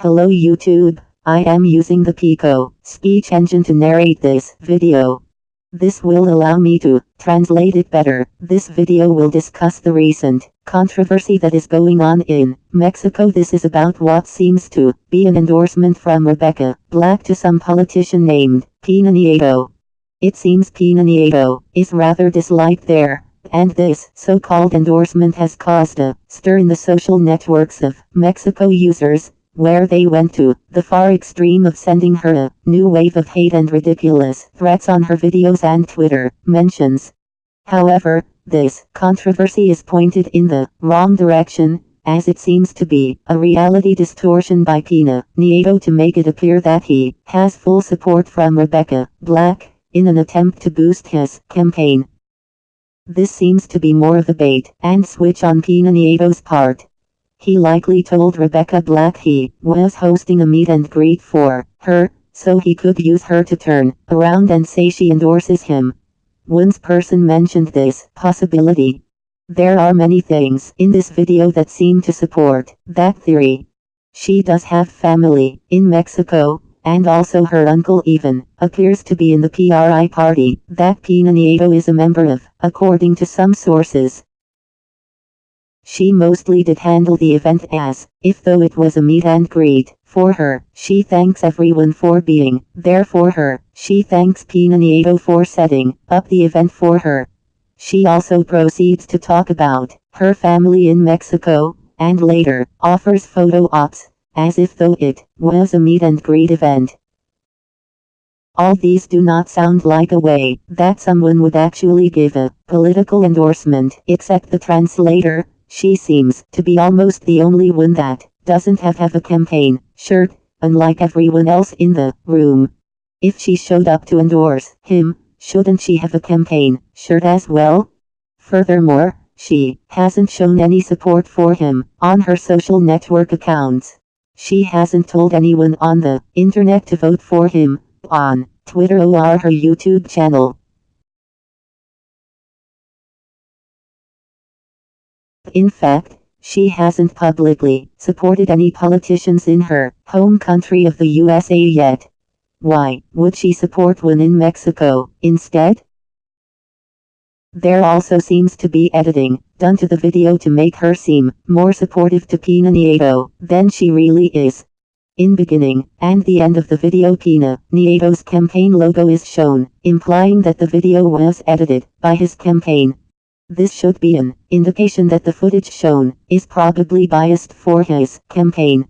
Hello YouTube, I am using the Pico speech engine to narrate this video. This will allow me to translate it better. This video will discuss the recent controversy that is going on in Mexico. This is about what seems to be an endorsement from Rebecca Black to some politician named Peña Nieto. It seems Peña Nieto is rather disliked there, and this so-called endorsement has caused a stir in the social networks of Mexico users, where they went to the far extreme of sending her a new wave of hate and ridiculous threats on her videos and Twitter mentions. However, this controversy is pointed in the wrong direction, as it seems to be a reality distortion by Peña Nieto to make it appear that he has full support from Rebecca Black, in an attempt to boost his campaign. This seems to be more of a bait and switch on Peña Nieto's part. He likely told Rebecca Black he was hosting a meet and greet for her, so he could use her to turn around and say she endorses him. One person mentioned this possibility. There are many things in this video that seem to support that theory. She does have family in Mexico, and also her uncle even appears to be in the PRI party that Peña Nieto is a member of, according to some sources. She mostly did handle the event as if though it was a meet and greet for her. She thanks everyone for being there for her. She thanks Peña Nieto for setting up the event for her. She also proceeds to talk about her family in Mexico, and later offers photo ops, as if though it was a meet and greet event. All these do not sound like a way that someone would actually give a political endorsement, except the translator. She seems to be almost the only one that doesn't have a campaign shirt, unlike everyone else in the room. If she showed up to endorse him, shouldn't she have a campaign shirt as well? Furthermore, she hasn't shown any support for him on her social network accounts. She hasn't told anyone on the internet to vote for him on Twitter or her YouTube channel. In fact, she hasn't publicly supported any politicians in her home country of the USA yet. Why would she support one in Mexico instead? There also seems to be editing done to the video to make her seem more supportive to Peña Nieto than she really is. In beginning and the end of the video, Peña Nieto's campaign logo is shown, implying that the video was edited by his campaign. This should be an indication that the footage shown is probably biased for his campaign.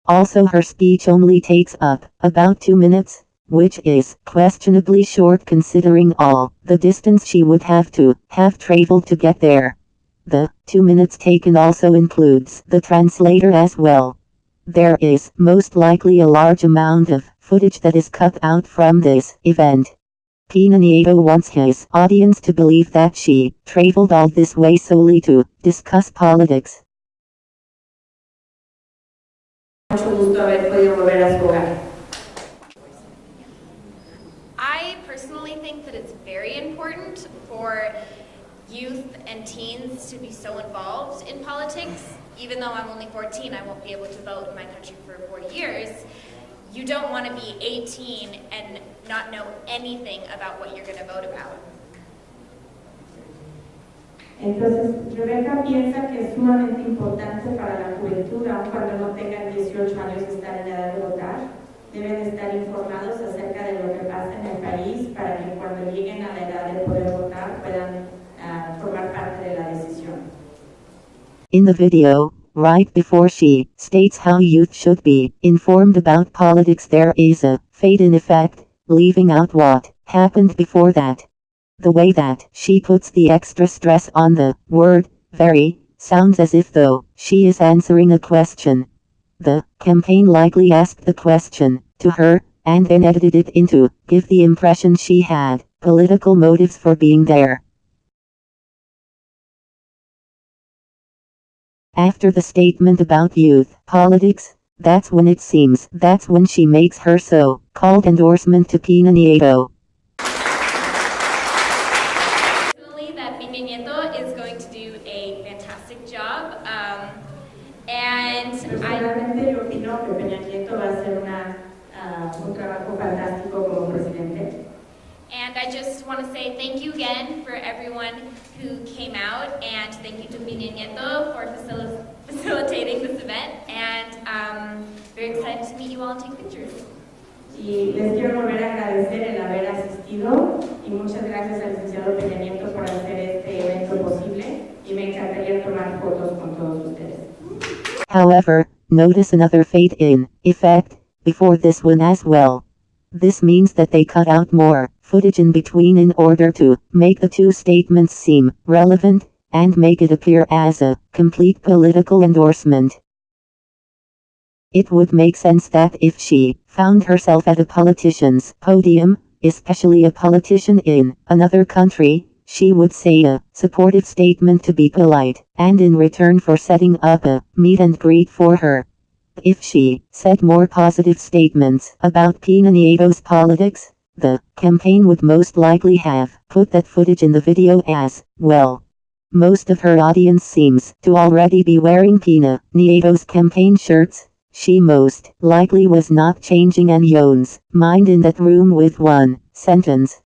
Also, her speech only takes up about 2 minutes, which is questionably short considering all the distance she would have to have traveled to get there. The 2 minutes taken also includes the translator as well. There is most likely a large amount of footage that is cut out from this event. Peña Nieto wants his audience to believe that she traveled all this way solely to discuss politics. Mucho gusto haber podido volver a su hogar. I personally think that it's very important for youth and teens to be so involved in politics. Even though I'm only 14, I won't be able to vote in my country for 40 years. You don't want to be 18 and not know anything about what you're going to vote about. Entonces, Rebecca piensa que es sumamente importante para la juventud, aun cuando no tengan 18 años, estar en edad de votar. Deben estar informados acerca de lo que pasa en el país para que cuando lleguen a la edad de poder votar puedan formar parte de la decisión. In the video, right before she states how youth should be informed about politics, there is a fade in effect, leaving out what happened before that. The way that she puts the extra stress on the word very sounds as if though she is answering a question. The campaign likely asked the question to her, and then edited it in to give the impression she had political motives for being there. After the statement about youth politics, that's when it seems that's when she makes her so-called endorsement to Peña Nieto. Personally, that Peña Nieto is going to do a fantastic job. And Personalmente yo opino que Peña Nieto va a hacer un trabajo fantástico como presidente. And I just want to say thank you again for everyone who came out, and thank you to Peña Nieto for facilitating this event, and very excited to meet you all and take pictures. Y les quiero volver a agradecer el haber asistido y muchas gracias al licenciado Peña Nieto por hacer este evento posible y me encantaría tomar fotos con todos ustedes. However, notice another fade in effect before this one as well. This means that they cut out more footage in between in order to make the two statements seem relevant and make it appear as a complete political endorsement. It would make sense that if she found herself at a politician's podium, especially a politician in another country, she would say a supportive statement to be polite, and in return for setting up a meet and greet for her. If she said more positive statements about Peña Nieto's politics, the campaign would most likely have put that footage in the video as well. Most of her audience seems to already be wearing Peña Nieto's campaign shirts. She most likely was not changing anyone's mind in that room with one sentence.